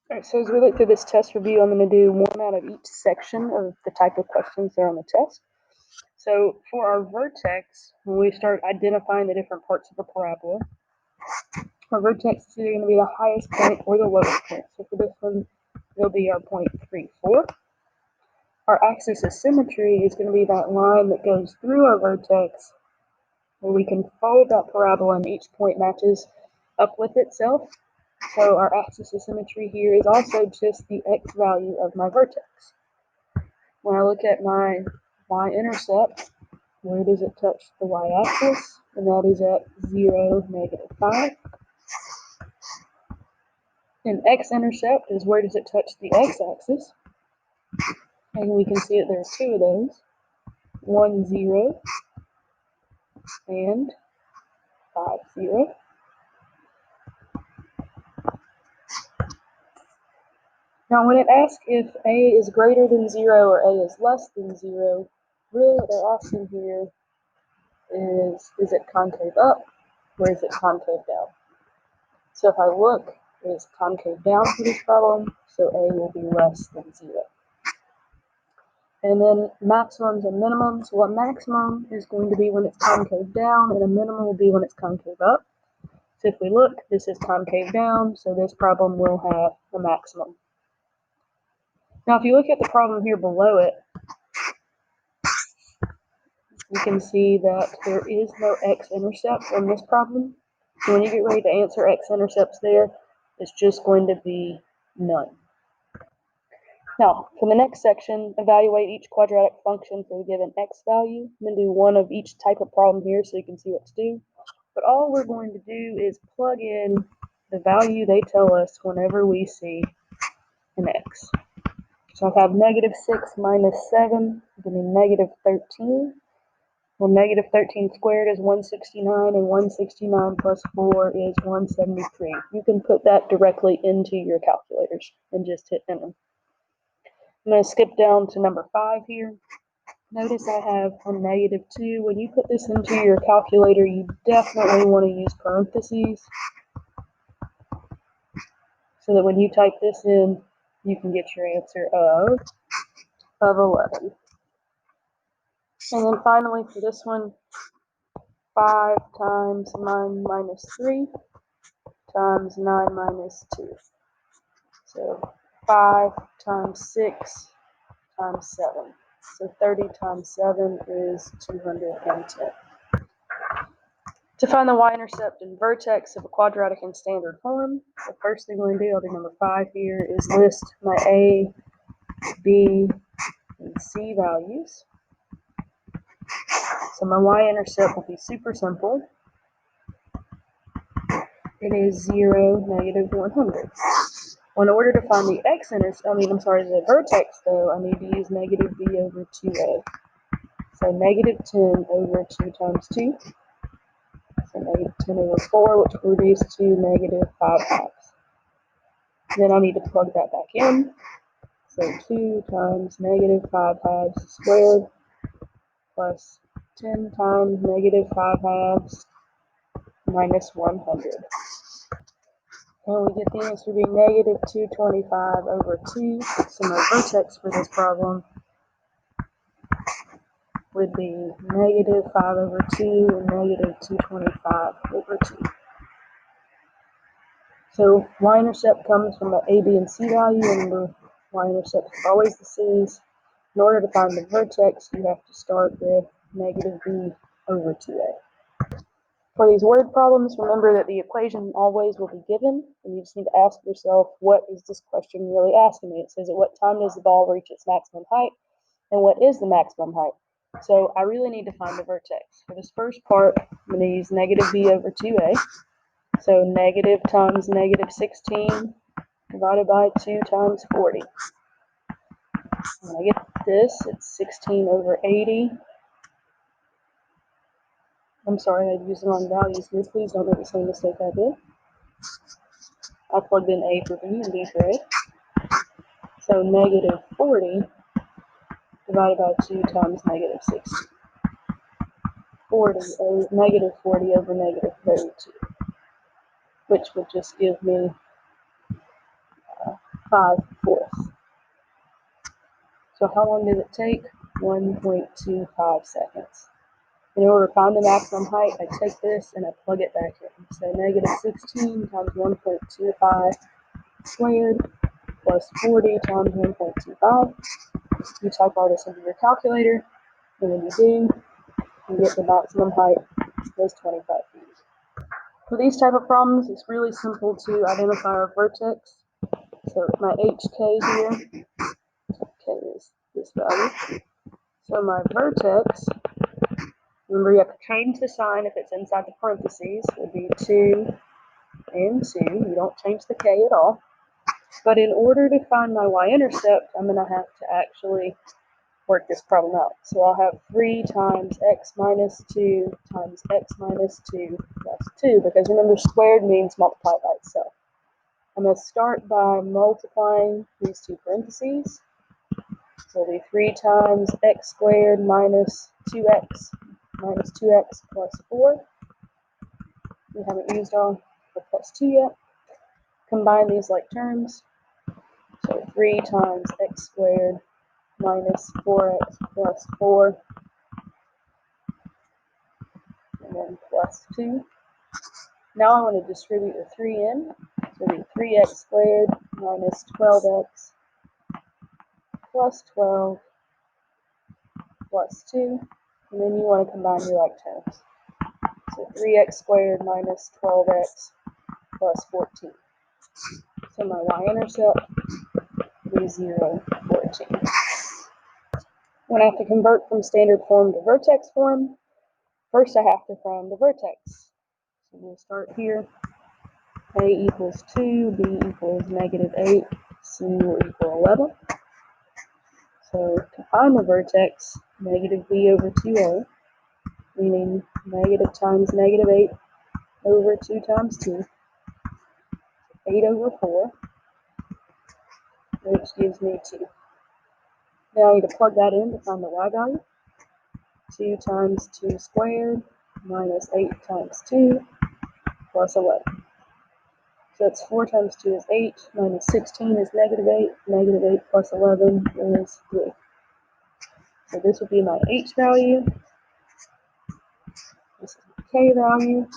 Alright, so as we look through this test review, I'm going to do one out of each section of the type of questions that are on the test. So for our vertex, when we start identifying the different parts of a parabola, our vertex is either going to be the highest point or the lowest point. So for this one, it'll be our point 3, 4. Our axis of symmetry is going to be that line that goes through our vertex, where we can fold that parabola and each point matches up with itself. So our axis of symmetry here is also just the x value of my vertex. When I look at my y-intercept, where does it touch the y-axis? And that is at 0, -5. And x-intercept is where does it touch the x-axis? And we can see that there are two of those, 1, 0, and 5, 0. Now when it asks if a is greater than 0 or a is less than 0, really what they're asking here is it concave up or is it concave down? So if I look, it is concave down for this problem, so a will be less than 0. And then maximums and minimums. Well, a maximum is going to be when it's concave down, and a minimum will be when it's concave up. So if we look, this is concave down, so this problem will have a maximum. Now, if you look at the problem here below it, you can see that there is no x-intercept on this problem. So when you get ready to answer x-intercepts there, it's just going to be none. Now, for the next section, evaluate each quadratic function for the given x value. I'm going to do one of each type of problem here so you can see what to do. But all we're going to do is plug in the value they tell us whenever we see an x. So I have -6 minus 7, giving -13. Well, -13 squared is 169, and 169 plus 4 is 173. You can put that directly into your calculators and just hit enter. I'm going to skip down to number 5 here. Notice I have a -2. When you put this into your calculator, you definitely want to use parentheses so that when you type this in, you can get your answer of 11. And then finally for this one, 5 times 9 minus 3 times 9 minus 2. So 5 times 6 times 7. So 30 times 7 is 210. To find the y-intercept and vertex of a quadratic in standard form, the first thing we're going to do, I'll do number 5 here, is list my a, b, and c values. So my y-intercept will be super simple. It is 0, -100. Well, in order to find the the vertex though, I need to use -b over 2a. So -10 over 2 times 2. So -10 over 4, which will reduce to -5/2. Then I need to plug that back in. So 2 times -5/2 squared plus 10 times -5/2 minus 100. And we get the answer being -225 over 2. So my vertex for this problem would be -5 over 2 and -225 over 2. So y-intercept comes from the a, b, and c value, and the y-intercept is always the c's. In order to find the vertex, you have to start with -b over 2a. For these word problems, remember that the equation always will be given, and you just need to ask yourself, what is this question really asking me? It says, at what time does the ball reach its maximum height, and what is the maximum height? So I really need to find the vertex. For this first part, I'm going to use -b over 2a. So negative times -16 divided by 2 times 40. When I get this, it's 16 over 80. I'm sorry, I used the wrong values here. Please don't make the same mistake I did. I plugged in A for B and B for A. So -40 divided by 2 times -16. 40 over -32, which would just give me 5/4. So how long does it take? 1.25 seconds. In order to find the maximum height, I take this and I plug it back in. So negative 16 times 1.25 squared plus 40 times 1.25. You type all this into your calculator, and when you do, you get the maximum height is 25 feet. For these type of problems, it's really simple to identify our vertex. So my HK here, K is this value. So my vertex, remember you have to change the sign if it's inside the parentheses, would be 2 and 2. You don't change the K at all. But in order to find my Y-intercept, I'm going to have to actually work this problem out. So I'll have 3 times x minus 2 times x minus 2 plus 2, because remember squared means multiply by itself. I'm going to start by multiplying these two parentheses. So it'll be 3 times x squared minus 2x plus 4. We haven't used all the plus 2 yet. Combine these like terms. So 3 times x squared minus 4x plus 4, and then plus 2. Now I want to distribute the 3 in. So it'll be 3x squared minus 12x plus 12 plus 2. And then you want to combine your like terms. So 3x squared minus 12x plus 14. So my y-intercept is 0, 14. When I have to convert from standard form to vertex form, first I have to find the vertex. So we'll start here. A equals 2, B equals negative 8, C will equal 11. So to find the vertex, negative b over 2a, meaning negative times negative 8 over 2 times 2, 8 over 4, which gives me 2. Now I need to plug that in to find the y value. 2 times 2 squared minus 8 times 2 plus 11. So that's 4 times 2 is 8, minus 16 is negative 8, negative 8 plus 11 is 3. So this would be my h value. This is my k value.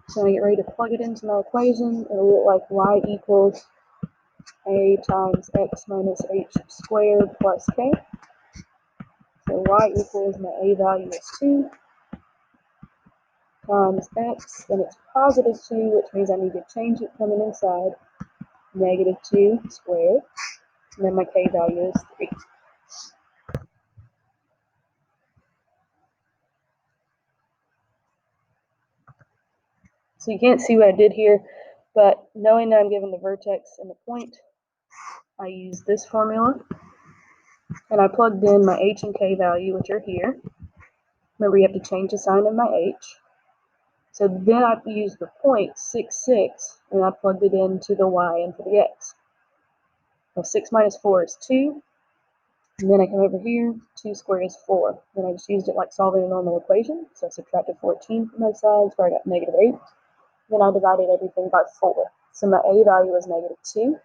So I get ready to plug it into my equation. It'll look like y equals a times x minus h squared plus k. So y equals my a value is 2 times x, and it's positive 2, which means I need to change it coming inside, negative 2 squared, and then my k value is 3. So you can't see what I did here, but knowing that I'm given the vertex and the point, I use this formula, and I plugged in my h and k value, which are here. Remember, you have to change the sign of my h. So then I use the point 6, 6, and I plugged it into the y and for the x. Well, 6 minus 4 is 2, and then I come over here, 2 squared is 4. Then I just used it like solving a normal equation, so I subtracted 14 from both sides, where I got negative 8. Then I divided everything by 4. So my a value is negative 2.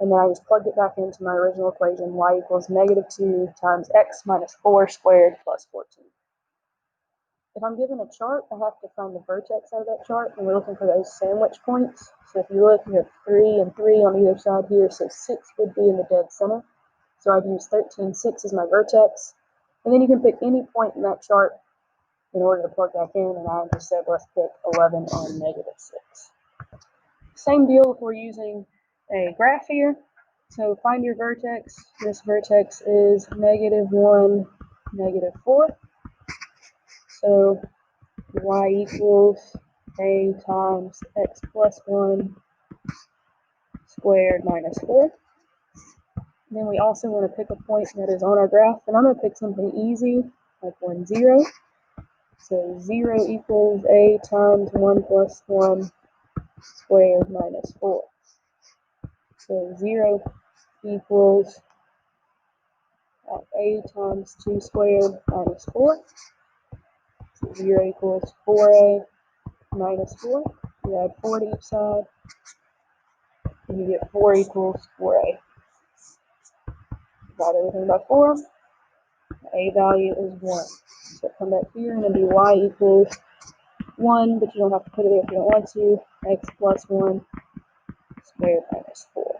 And then I just plugged it back into my original equation, y equals negative 2 times x minus 4 squared plus 14. If I'm given a chart, I have to find the vertex out of that chart, and we're looking for those sandwich points. So if you look, you have 3 and 3 on either side here, so 6 would be in the dead center. So I'd use 13, 6 as my vertex. And then you can pick any point in that chart in order to plug back in, and I just said let's pick 11 and negative 6. Same deal if we're using a graph here. So find your vertex. This vertex is negative 1, negative 4. So y equals a times x plus 1 squared minus 4. And then we also want to pick a point that is on our graph, and I'm going to pick something easy, like 1, 0. So 0 equals a times 1 plus 1 squared minus 4. So 0 equals a times 2 squared minus 4. So 0 equals 4a minus 4. We add 4 to each side. and you get 4 equals 4a. Divide everything by 4, the a value is 1. So come back here and it'll be y equals 1, but you don't have to put it there if you don't want to. X plus 1 squared minus 4.